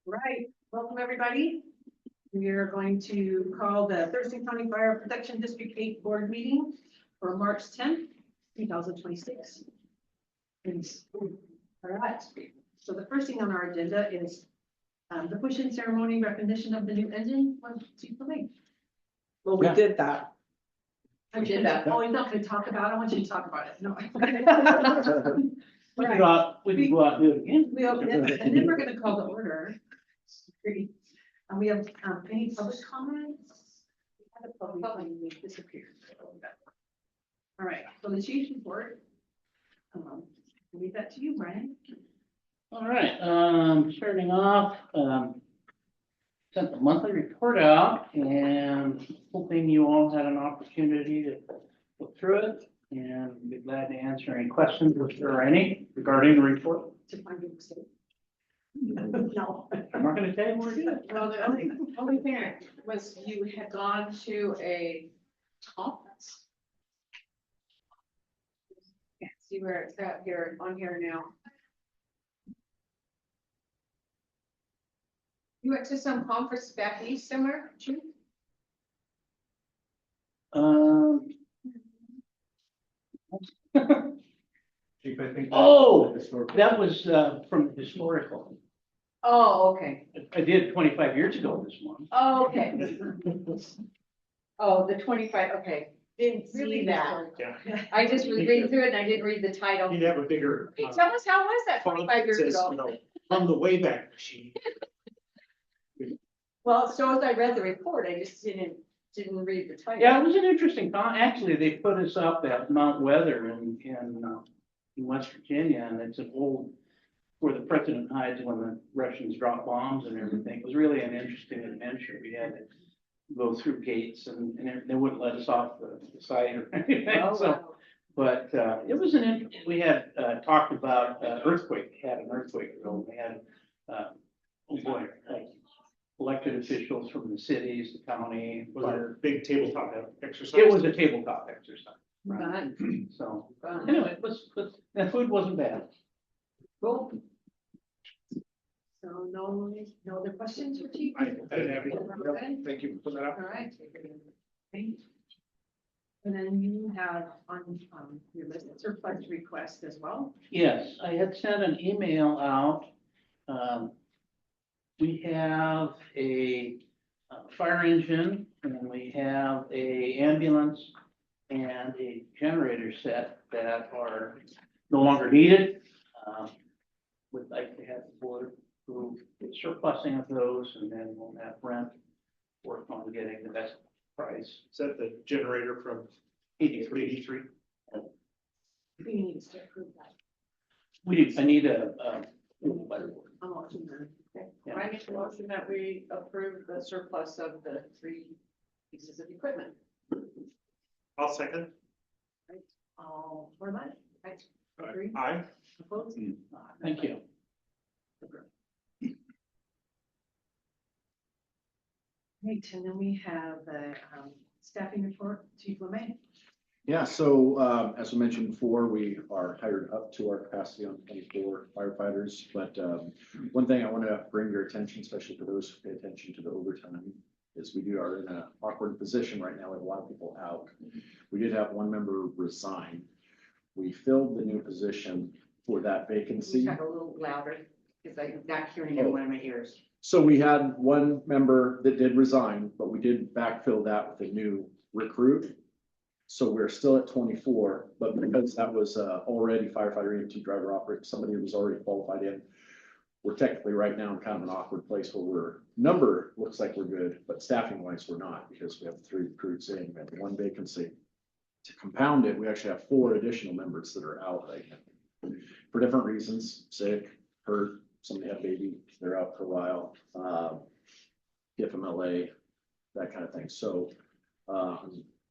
Right, welcome everybody. We are going to call the Thurston County Fire Protection District 8 Board Meeting for March 10th, 2026. All right, so the first thing on our agenda is the push-in ceremony recognition of the new engine. Well, we did that. I did that. Oh, he's not going to talk about it. I want you to talk about it. No. We can go out and do it again. And then we're going to call the order. Great. And we have any public comments? We had a public comment, we disappeared. All right, so the chief's report. I'll leave that to you, Brian. All right, starting off, sent the monthly report out and hoping you all had an opportunity to look through it and be glad to answer any questions if there are any regarding the report. To find your mistake. No. I'm not gonna tell you where it is. Well, the only thing was you had gone to a conference. Can't see where it's at here, on here now. You went to some conference back east somewhere, June? Chief, I think. Oh, that was from historical. Oh, okay. I did 25 years ago this month. Oh, okay. Oh, the 25, okay. Didn't see that. Yeah. I just was reading through it and I didn't read the title. You'd have a bigger. Hey, tell us, how was that font 25 years that says, ago? you know, From the Wayback Machine. Well, so as I read the report, I just didn't read the title. Yeah, it was an interesting con. Actually, they put us up at Mount Weather in West Virginia, and it's an old where the president hides when the Russians drop bombs and everything. It was really an interesting adventure. We had to go through gates, and they wouldn't let us off the site or anything. Oh, So, wow. but it was we had talked about earthquake. Had an earthquake drill. We had oh boy, like elected officials from the cities, the county. Was it a big tabletop exercise? It was a tabletop exercise. Fun, So fun. anyway, it was the food wasn't bad. Cool. So no other questions for chief? I didn't have any. Thank you for putting that All out. right. Okay. And then you have on your list surplus request as well. Yes, I had sent an email out. We have a fire engine and we have a ambulance and a generator set that are no longer needed. Would like to have the board approve the surplusing of those, and then we'll have Brent work on getting the best price. Is that the generator from 83. We need to approve that. I need a I'm watching that. Okay. Yeah. I make a motion that we approve the surplus of the 3 pieces of equipment. I'll second. All for that? Right. Agree? Aye. Opposed? Thank you. Great, and then we have the staffing report, Chief Lemay. Yeah, so as I mentioned before, we are hired up to our capacity on 24 firefighters. But one thing I want to bring your attention, especially for those who pay attention to the overtime, is we are in an awkward position right now with a lot of people out. We did have one member resign. We filled the new position for that vacancy. Talk a little louder, because I'm not hearing in one of my ears. So we had one member that did resign, but we did backfill that with a new recruit. So we're still at 24, but because that was already firefighter, EMT, driver, operator, somebody who was already qualified in, we're technically right now in kind of an awkward place where number looks like we're good, but staffing wise, we're not, because we have 3 recruits in, we have 1 vacancy. To compound it, we actually have 4 additional members that are out right now for different reasons: sick, hurt, somebody had a baby, they're out for a while, FMLA, that kind of thing. So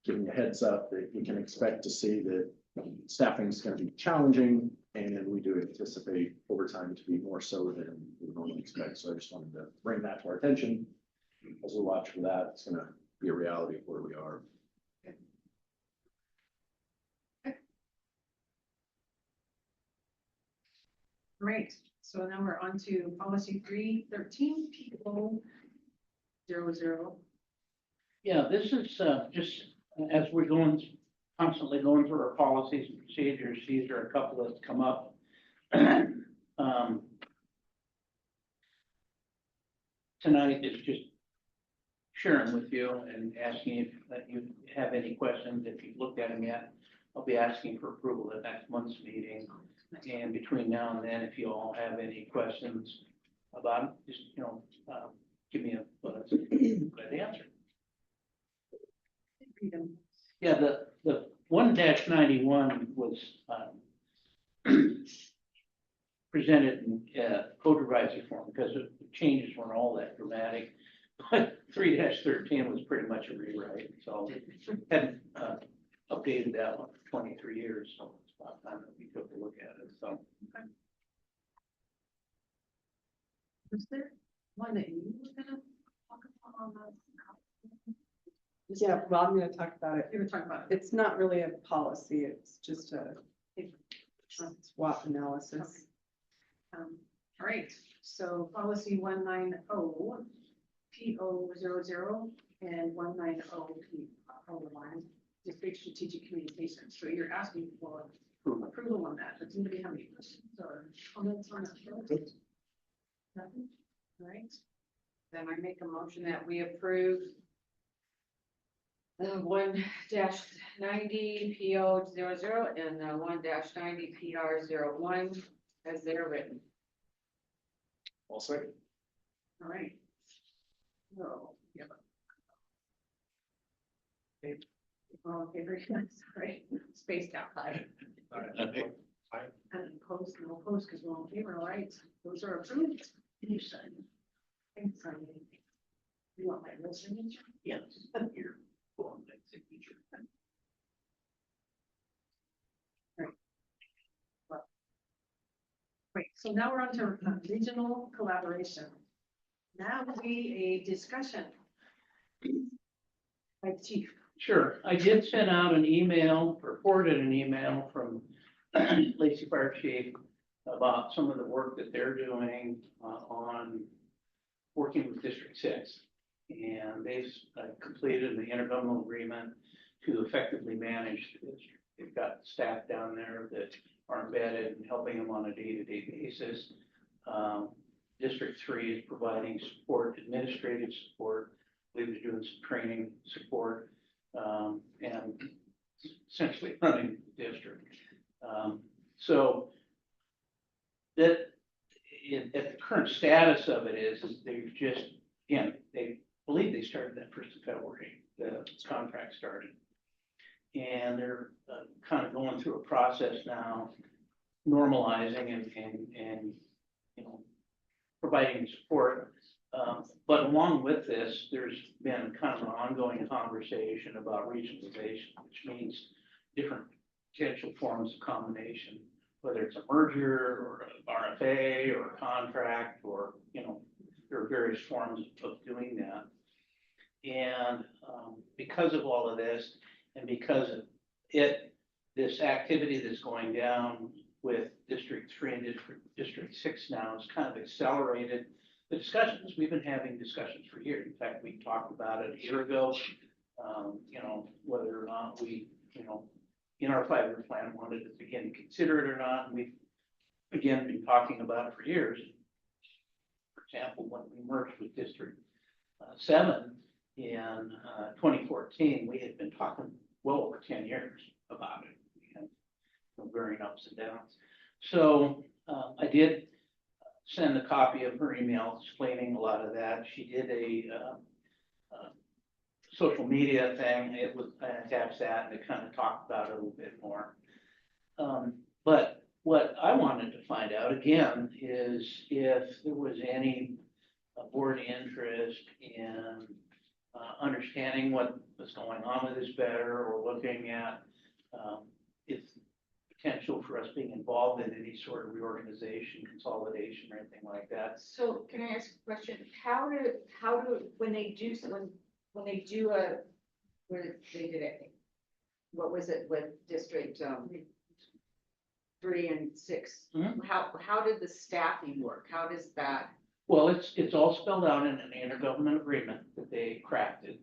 giving a heads up that we can expect to see that staffing is going to be challenging, and we do anticipate overtime to be more so than we normally expect. So I just wanted to bring that to our attention as we watch for that. It's going to be a reality of where we are. Right, so now we're on to policy 313, people 00. Yeah, this is, just as we're constantly going through our policies and procedures, these are a couple that come up. Tonight is just sharing with you and asking if you have any questions. If you've looked at them yet, I'll be asking for approval at next month's meeting. And between now and then, if you all have any questions about it, just, give me a buzz. Glad to answer. Read them. Yeah, the 1-91 was, presented in, code revising form because the changes weren't all that dramatic. But 3-13 was pretty much a rewrite, so hadn't, updated that one for 23 years, so it's about time that we took a look at it, so. Was there one that you were gonna talk about on the? Yeah, well, I'm gonna talk about it. You were talking about it. It's not really a policy, it's just a SWOT analysis. All right, so policy 190, PO00 and 190 PO1, district strategic communication. So you're asking for approval on that. Does anybody have any questions or comments on that? Nothing? All right, Then I make a motion that we approve the 1-90 PO 00 and the 1-90 PR 01 as they're written. I'll second. all right. So, yeah. All in favor, sorry, spaced out. Aye. And opposed, no opposed, because we're all in favor, all right, those are approved. You sign it. I can sign anything. You want my real signature? Yes, here, go on that signature. Great, so now we're on to regional collaboration. Now will be a discussion. By the chief. Sure, I did send out an email, forwarded an email from Lacey Fire Chief about some of the work that they're doing on working with District 6. And they've completed the intergovernmental agreement to effectively manage the district. They've got staff down there that are embedded and helping them on a day-to-day basis. District 3 is providing support, administrative support. We've been doing some training support, and essentially running the district. So that at the current status of it is they've just, again, they believe they started that 1st of February, the contract started. And they're kind of going through a process now, normalizing and providing support. But along with this, there's been kind of an ongoing conversation about regionalization, which means different potential forms of combination, whether it's a merger or an RFA or a contract, or, there are various forms of doing that. And because of all of this, and because of this activity that's going down with District 3 and District 6 now has kind of accelerated the discussions. We've been having discussions for years. In fact, we talked about it a year ago, whether or not we, in our 5-year plan wanted to begin to consider it or not. And we've, again, been talking about it for years. For example, when we merged with District 7 in 2014, we had been talking well over 10 years about it. We had varying ups and downs. So I did send a copy of her email explaining a lot of that. She did a social media thing. It was, I attached that and it kind of talked about it a little bit more. But what I wanted to find out again is if there was any board interest in understanding what was going on with this better, or looking at if potential for us being involved in any sort of reorganization, consolidation, or anything like that. So can I ask a question? How do, when they do where they did it? What was it with District, 3 and 6, Mhm. how did the staffing work? How does that? Well, it's all spelled out in an intergovernmental agreement that they crafted.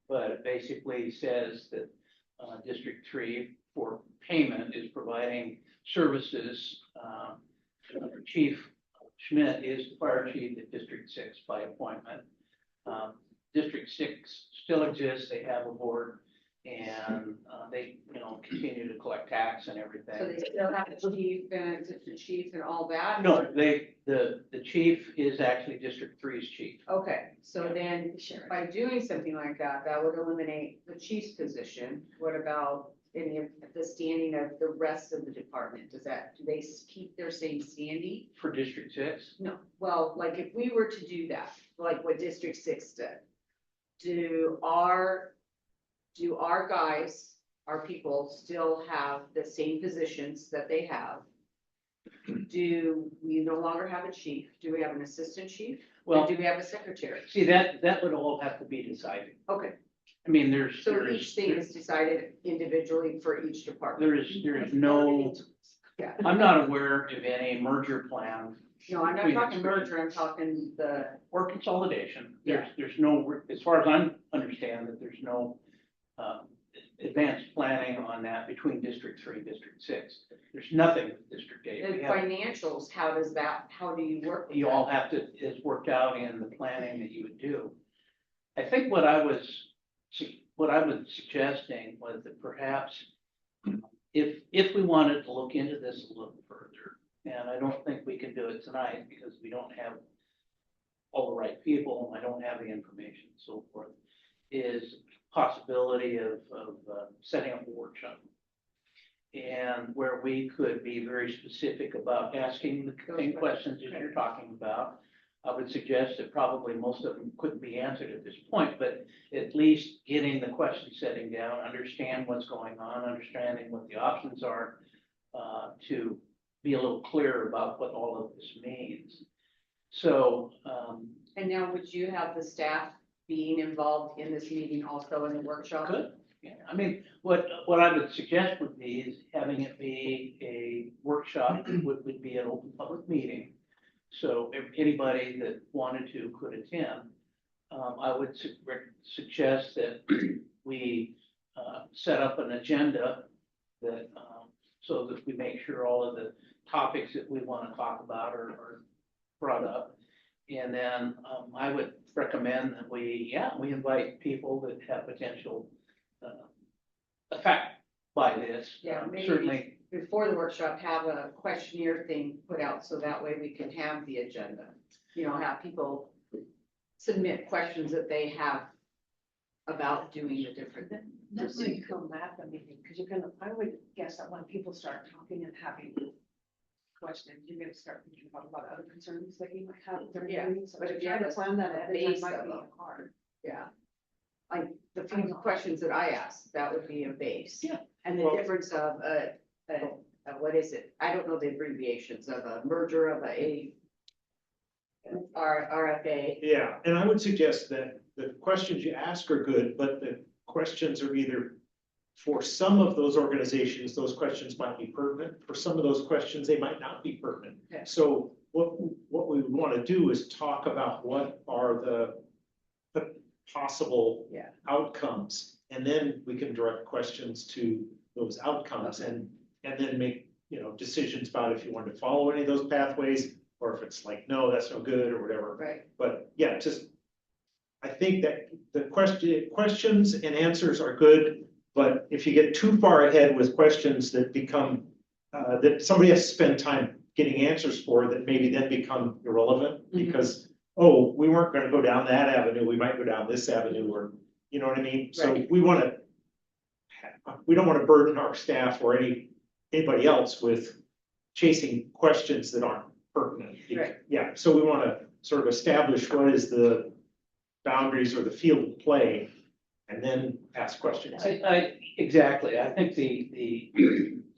But it basically says that, District 3 for payment is providing services. Chief Schmidt is the fire chief at District 6 by appointment. District 6 still exists, they have a board, and, they, continue to collect tax and everything. So they still have the chief and assistant chief and all that? No, the chief is actually District 3's chief. Okay, so then by doing something like that, that would eliminate the chief's position. What about any of the standing of the rest of the department? Do they keep their same standing? For District 6, No, well, like if we were to do that, like what District 6 did, do our guys, our people still have the same positions that they have? Do we no longer have a chief? Do we have an assistant chief? Or well, do we have a secretary? see, that would all have to be decided. Okay, I mean, so each thing is decided individually for each department. there is no, Yeah, I'm not aware of any merger plan no, I'm not between the talking three. merger, I'm talking the, or consolidation. Yeah. There's no, as far as I understand, that there's no, advanced planning on that between District 3 and District 6. There's nothing with District 8. the We have- financials, how do you work with You all that? have to, is worked out in the planning that you would do. I think what I was suggesting was that perhaps if we wanted to look into this a little further, and I don't think we can do it tonight because we don't have all the right people, I don't have the information and so forth, is possibility of setting up a workshop. And where we could be very specific about asking the same questions as you're talking about. I would suggest that probably most of them couldn't be answered at this point, but at least getting the question setting down, understand what's going on, understanding what the options are, to be a little clearer about what all of this means. So, And now would you have the staff being involved in this meeting also in the workshop? good. Yeah, I mean, what I would suggest would be is having it be a workshop would be an open public meeting. So if anybody that wanted to could attend. I would suggest that we set up an agenda that, so that we make sure all of the topics that we want to talk about are brought up. And then I would recommend that we invite people that have potential effect by this. Yeah, maybe Certainly, before the workshop, have a questionnaire thing put out so that way we can have the agenda. Have people submit questions that they have about doing the different thing. That might come at the meeting, because I would guess that when people start talking and having questions, you're gonna start thinking about a lot of other concerns that you might have during the Yeah, meeting. So but if to you try have to a plan that ahead of base time might of be them. hard. Yeah. Like the few questions that I asked, that would be a base. Yeah. And the Well- difference of what is it? I don't know the abbreviations of a merger of RFA. Yeah, and I would suggest that the questions you ask are good, but the questions are either, for some of those organizations, those questions might be pertinent. For some of those questions, they might not be pertinent. Okay. So what we would want to do is talk about what are the possible Yeah. outcomes. And then we can direct questions to those outcomes and then make, decisions about if you want to follow any of those pathways, or if it's like, no, that's no good, or whatever. Right. But yeah, I think that the questions and answers are good, but if you get too far ahead with questions that become, that somebody has to spend time getting answers for, that maybe then become irrelevant, Mhm. because, we weren't gonna go down that avenue, we might go down this avenue, or, you know what I mean? So Right. we don't wanna burden our staff or anybody else with chasing questions that aren't pertinent. Right. Yeah, so we wanna sort of establish what is the boundaries or the field of play, and then ask questions. Exactly. I think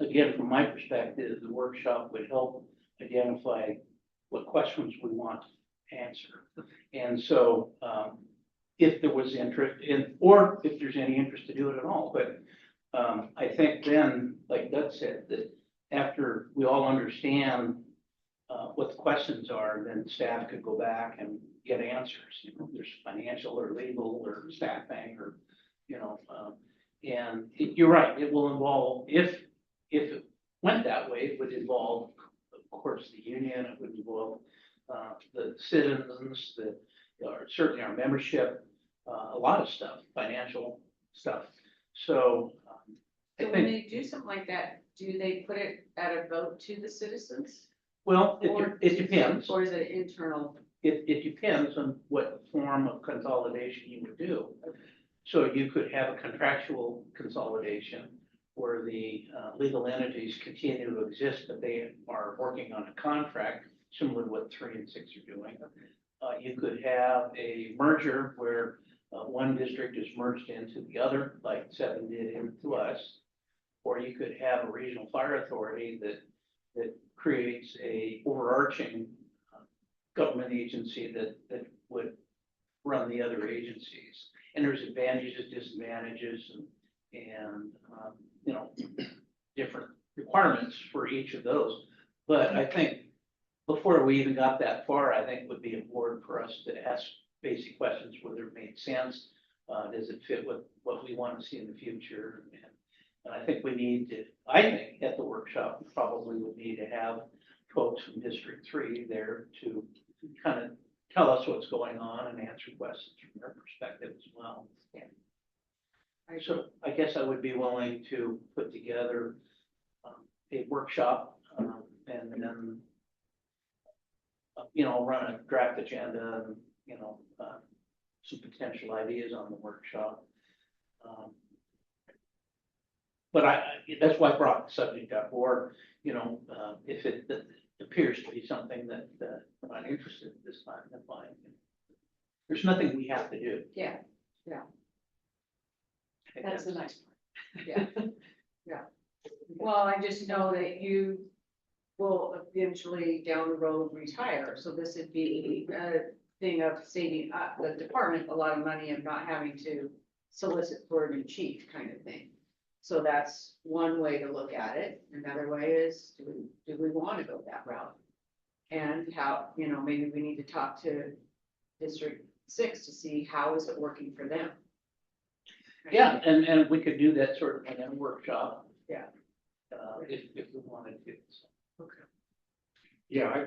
again, from my perspective, the workshop would help identify what questions we want to answer. And so, if there was interest or if there's any interest to do it at all, but I think then, like Doug said, that after we all understand what the questions are, then staff could go back and get answers. You know, there's financial or legal or staffing or, you know, and you're right, it will involve, if it went that way, it would involve, of course, the union, it would involve the citizens, certainly our membership, a lot of stuff, financial stuff. So I So when think, they do something like that, do they put it at a vote to the citizens? well, Or- it depends. Or is it internal? It depends on what form of consolidation you would do. So you could have a contractual consolidation where the legal entities continue to exist, but they are working on a contract similar to what 3 and 6 are doing. You could have a merger where one district is merged into the other, like 7 did into us. Or you could have a regional fire authority that creates a overarching government agency that would run the other agencies. And there's advantages, disadvantages, and you know, different requirements for each of those. But I think before we even got that far, I think it would be important for us to ask basic questions, whether it made sense. Does it fit with what we want to see in the future? And I think we need to, I think at the workshop, we probably would need to have folks from District 3 there to kind of tell us what's going on and answer questions from their perspective as well. So I guess I would be willing to put together a workshop and then you know, run a draft agenda and, you know, some potential ideas on the workshop. But that's why I brought the subject up, or, you know, if it appears to be something that I'm not interested in this time, then fine. There's nothing we have to do. Yeah, I think That's the nice yeah, yeah. Well, I just know that you will eventually down the road retire, so this would be a thing of saving the department a lot of money and not having to solicit for a new chief kind of thing. So that's one way to look at it. Another way is, do we want to go that route? And how, you know, maybe we need to talk to District 6 to see how is it working for them. Yeah, and we could do that sort of in a workshop. Yeah. If we wanted to. So. Yeah,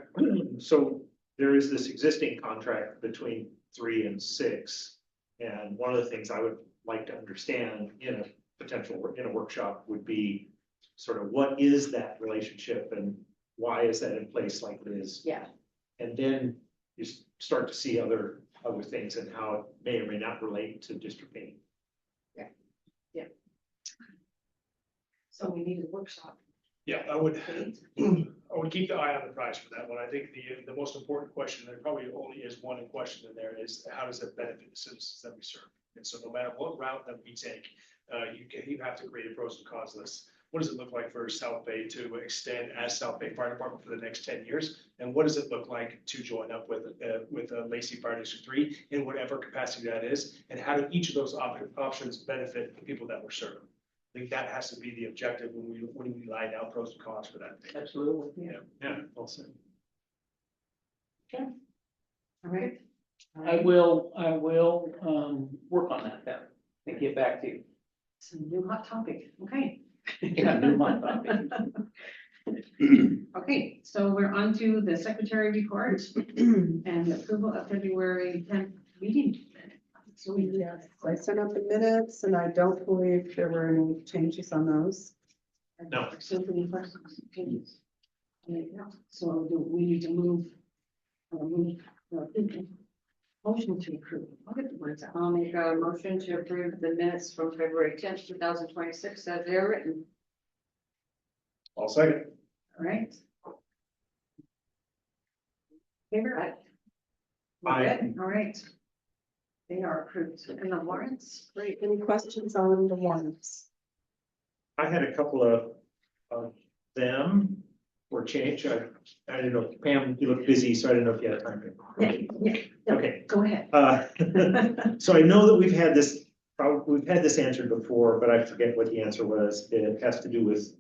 so there is this existing contract between 3 and 6. And one of the things I would like to understand in a workshop would be sort of what is that relationship and why is that in place like it is? Yeah, And then you start to see other things and how it may or may not relate to District 8. So we need a workshop. Yeah, I would keep the eye on the prize for that one. I think the most important question, there probably only is one question in there, is how does it benefit the citizens that we serve? And so no matter what route that we take, you have to create a pros and cons list. What does it look like for South Bay to extend as South Bay Fire Department for the next 10 years? And what does it look like to join up with Lacey Fire District 3 in whatever capacity that is? And how do each of those options benefit the people that we're serving? I think that has to be the objective when we lie down pros and cons for that. Absolutely. Yeah, well said. All right. I will work on that then and get back to you. Some new hot topic. Okay. Yeah, new month, topic. Okay, so we're on to the secretary report and the approval of February 10th meeting. So we Yes, I sent out the minutes and I don't believe there were any changes on those. No. So any questions, opinions? So do we need to move motion to approve. I'll get the words out. I'll make a motion to approve the minutes from February 10th, 2026 as they're written. I'll second. All right. Favor? Aye. All right. They are approved. And the warrants? Great, any questions on the warrants? I had a couple of them for change. I didn't know, Pam, you look busy, so I didn't know if you had time. Yeah, Okay. go ahead. So I know that we've had this probably, we've had this answered before, but I forget what the answer was. It has to do with,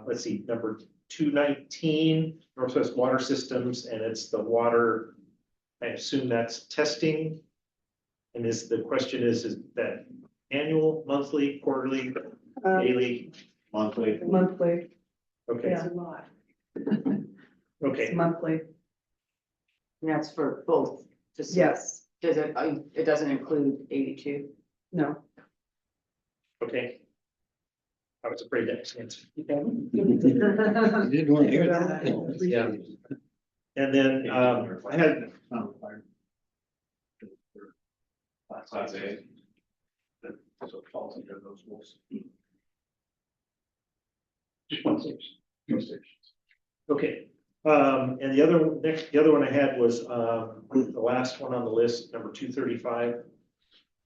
let's see, number 219, Northwest Water Systems, and it's the water. I assume that's testing. And the question is that annual, monthly, quarterly, daily? Monthly. Monthly, Okay, Yeah. a lot. okay. it's monthly, That's for both. yes, Does it doesn't include 82? no. Okay. I was afraid that was the answer. Didn't want to hear that. Yeah. And then, I had, Class A. So it falls under those rules. Just 1/6. okay, and the other one I had was, the last one on the list, number 235.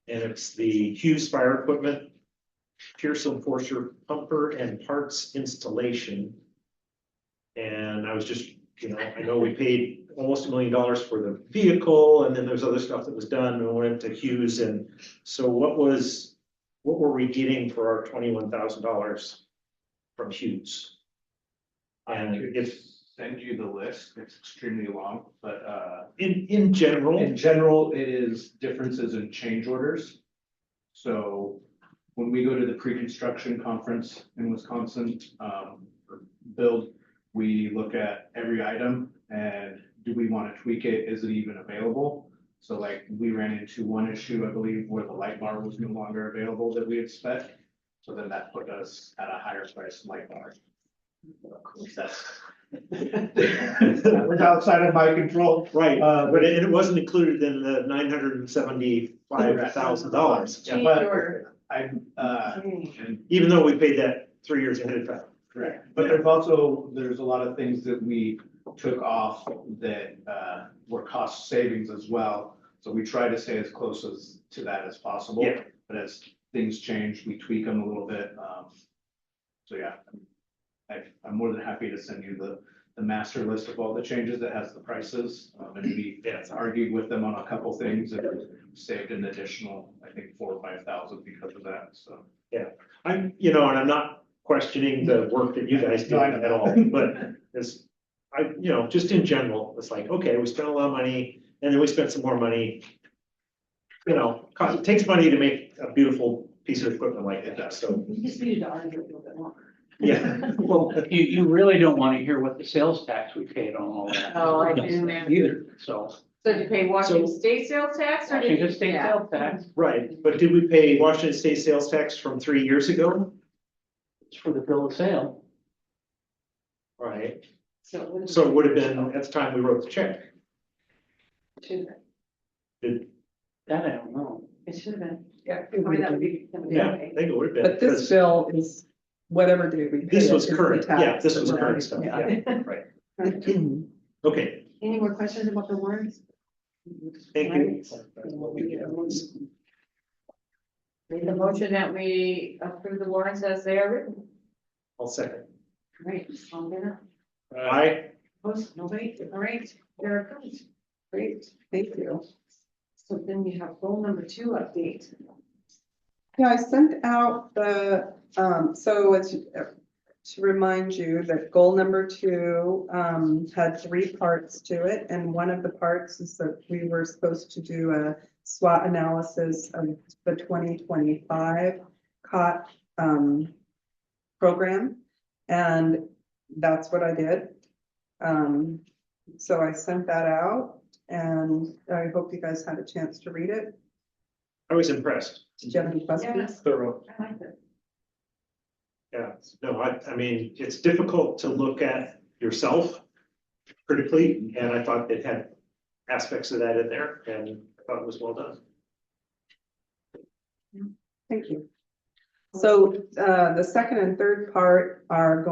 And it's the Hughes Fire Equipment, Pearson Forcer pumper and parts installation. And I was just, I know we paid almost $1 million for the vehicle, and then there's other stuff that was done, and we went to Hughes, and so what were we getting for our $21,000 from Hughes? And if, Send you the list, it's extremely long, but in general, in general, it is differences in change orders. So when we go to the pre-construction conference in Wisconsin, for build, we look at every item and do we want to tweak it? Is it even available? So like we ran into one issue, I believe, where the light bar was no longer available that we had spec. So then that put us at a higher price light bar. Of course, that was outside of my control. right, Uh, but it wasn't included in the $975,000. Change but- order. And Even though we paid that 3 years ahead of time. correct, but there's a lot of things that we took off that were cost savings as well. So we try to stay as close as to that as possible. Yeah. But as things change, we tweak them a little bit. So yeah, I'm more than happy to send you the master list of all the changes that has the prices. And we argued with them on a couple things and saved an additional, I think, 4,000 or 5,000 because of that, so. I'm, and I'm not questioning the work that you guys did No, I know. at all, but it's, just in general, it's like, okay, we spent a lot of money, and then we spent some more money. It takes money to make a beautiful piece of equipment like that, so, We just needed to argue a little bit longer. yeah. Well, you really don't want to hear what the sales tax we paid on all that. Oh, I do. Either, so. So did you pay Washington State sales tax or did you? Washington State Yeah. sales tax, Right, but did we pay Washington State sales tax from 3 years ago? it's for the bill of sale. Right, So it so it would have been at the time we wrote the check. should have That I don't know. been, it should have been. Yeah. I mean, that would be. Yeah, I think it would have been. But this because bill is whatever day we pay. This it was is the current, tax yeah, this that was we're current on. stuff, Yeah. yeah, right, okay, Any more questions about the warrants? thank you. Make the motion that we approve the warrants as they are written. I'll second. Right, all there. Aye. Opposed, nobody, all right, there it comes. Great, thank you. So then you have goal number 2 update. Yeah, I sent out so it's to remind you that goal number 2, had 3 parts to it. And one of the parts is that we were supposed to do a SWOT analysis of the 2025 COT, program. And that's what I did. So I sent that out and I hope you guys had a chance to read it. I was impressed, Did you have any questions? Yes, thorough, I like that. yeah, no, I mean, it's difficult to look at yourself critically, and I thought it had aspects of that in there, and I thought it was well done. Thank you. So the second and third part are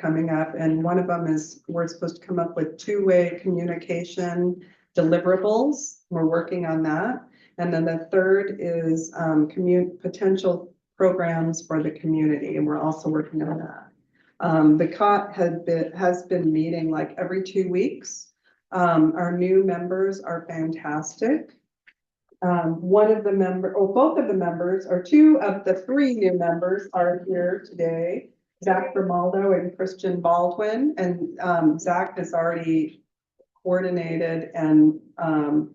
coming up, and one of them is we're supposed to come up with 2-way communication deliverables. We're working on that. And then the third is potential programs for the community, and we're also working on that. The COT has been meeting like every 2 weeks. Our new members are fantastic. One of the both of the members, or two of the three new members are here today. Zach Grimaldo and Christian Baldwin, and Zach has already coordinated and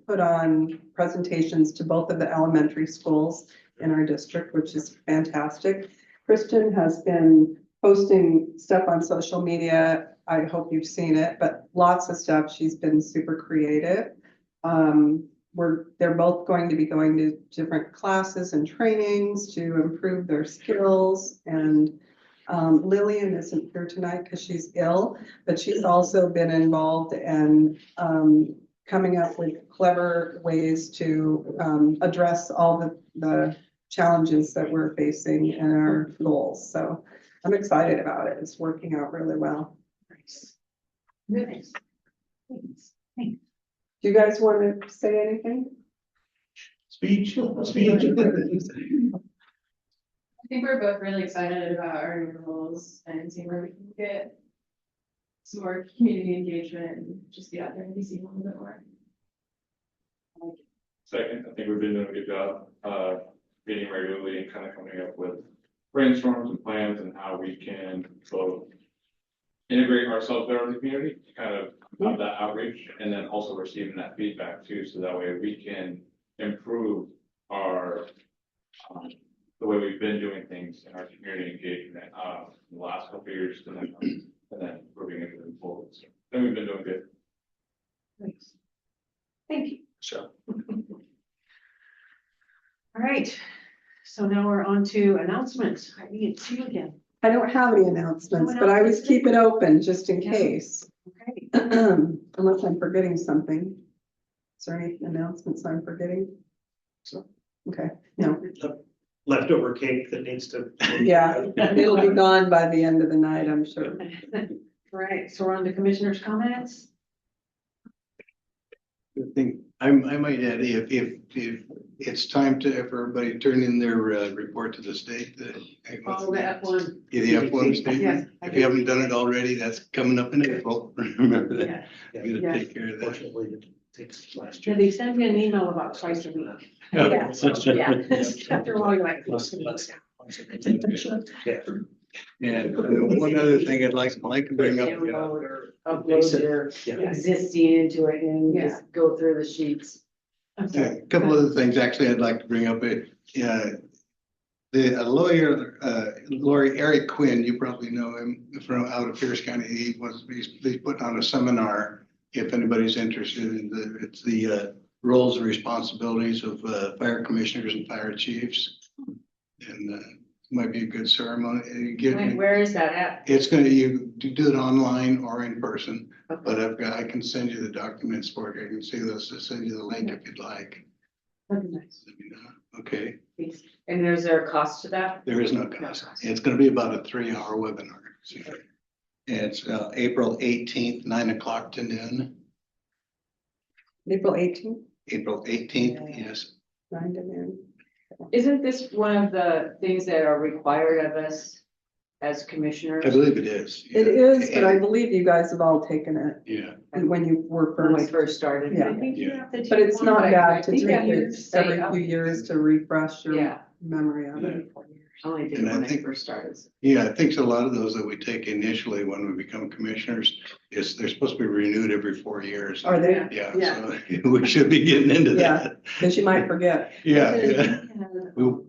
put on presentations to both of the elementary schools in our district, which is fantastic. Christian has been posting stuff on social media. I hope you've seen it, but lots of stuff. She's been super creative. They're both going to be going to different classes and trainings to improve their skills. And Lillian isn't here tonight because she's ill, but she's also been involved in coming up with clever ways to address all the challenges that we're facing in our goals. So I'm excited about it. It's working out really well. Nice. Nice. Thanks. Thanks. Do you guys want to say anything? Speech. I think we're both really excited about our new roles and seeing where we can get some more community engagement and just be out there and be seen a little bit more. Second, I think we've been doing a good job, meeting regularly and kind of coming up with brainstorms and plans and how we can both integrate ourselves better in the community, to kind of have that outreach, and then also receiving that feedback too, so that way we can improve our, the way we've been doing things in our community engagement, in the last couple of years, and then improving it moving forward. So then we've been doing good. Thanks. Thank you. Sure. All right, so now we're on to announcements. I need to see you again. I don't have any announcements, but I always keep it open just in case. Okay. Unless I'm forgetting something. Is there any announcements I'm forgetting? So. Okay, no, Leftover cake that needs to. yeah, it'll be gone by the end of the night, I'm sure. All right, so we're on to commissioners' comments. I think I might add, if it's time to, if everybody turn in their report to the state. Oh, the F1. The F1 Yes. statement. If you haven't done it already, that's coming up in April. Remember that. Yeah. You gotta Yeah. take care of that. Fortunately, it takes last Yeah, year. they send me an email about twice a week. Yeah. Yeah. After a while, you're like. And one other thing I'd like to bring up. Upload your existing into it and Yeah. just go through the sheets. A couple other things, actually, I'd like to bring up. The lawyer, lawyer Eric Quinn, you probably know him from out of Pierce County. He's putting on a seminar. If anybody's interested in it's the roles and responsibilities of fire commissioners and fire chiefs. And might be a good ceremony. Where is that at? It's you do it online or in person, but I can send you the documents for it. I can send you the link if you'd like. That'd be nice. Let me know. Okay, And is there a cost to that? there is no cost. It's gonna be about a 3-hour webinar. It's April 18th, 9 o'clock to noon. April 18th, April 18th, yes. 9 to noon. Isn't this one of the things that are required of us as commissioners? I believe it is. It is, but I believe you guys have all taken it Yeah, when you were When we first. first started? Yeah. I think you have to. But it's take not one, bad to I think take you it stay every up few years to refresh your Yeah. memory of it. I only did And it I when I think- first started. yeah, I think a lot of those that we take initially when we become commissioners they're supposed to be renewed every 4 years. Are they? Yeah, Yeah. so we should be getting into Yeah. that. Because you might forget. Yeah, Because yeah. you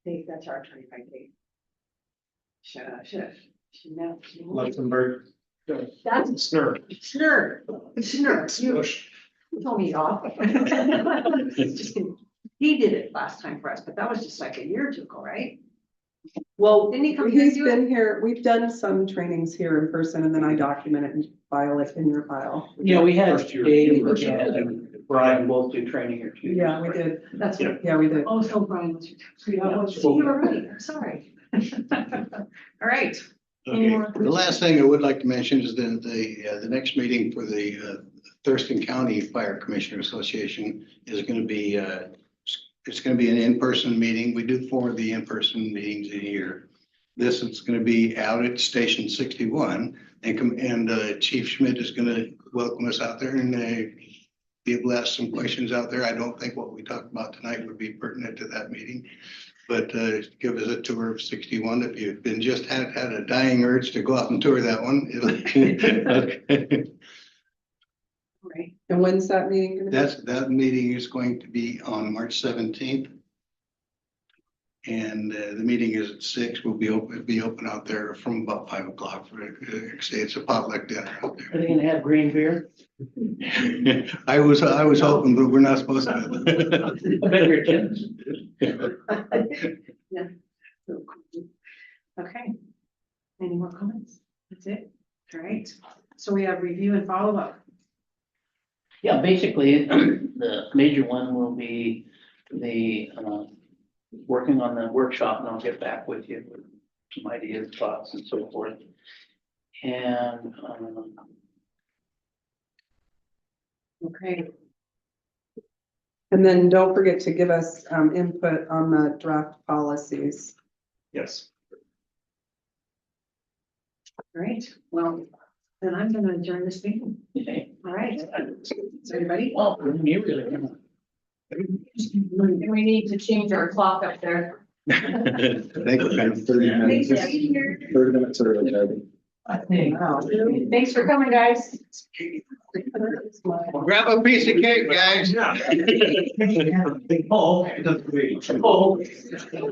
can, that's our 25 days. Should know. Luxembourg. That's Snur. Snur. You told me off. Just kidding. He did it last time for us, but that was just like a year or two ago, right? Well, Didn't he come here and he's do it? been here, we've done some trainings here in person and then I document it and file it in your file. Yeah, we had First year. Dave and Brian both do training here too. Yeah, we did. That's Yeah. what. Yeah, we did. Oh, so Brian, was you were right, I'm sorry. All right. Any Okay, more the last thing I would like to mention is that the next meeting for the Thurston County Fire Commissioner Association is gonna be, it's gonna be an in-person meeting. We do 4 of the in-person meetings a year. This is gonna be out at Station 61 and Chief Schmidt is gonna welcome us out there and be able to ask some questions out there. I don't think what we talked about tonight would be pertinent to that meeting. But give us a tour of 61. If you've been just had a dying urge to go out and tour that one. Right. And when's that meeting gonna be? That meeting is going to be on March 17th. And the meeting is at 6. We'll be open out there from about 5 o'clock. It's a potluck dinner out Are they gonna have green beer? there. I was hoping, but we're not supposed I to. bet your kids. Yeah. Okay. Any more comments? That's it? All right. So we have review and follow up. Yeah, basically, the major one will be the, working on the workshop, and I'll get back with you with some ideas, thoughts, and so forth. And, Okay. And then don't forget to give us input on the draft policies. Yes. All right. Well, then I'm gonna adjourn this meeting. okay. All right. Is everybody? Well, you really. We need to change our clock up there. Thank you. 30 minutes, Thanks for being here. 30 minutes early, Debbie. Wow. Thanks for coming, guys. Grab a piece of cake, guys. Yeah. Oh, it doesn't really. Oh.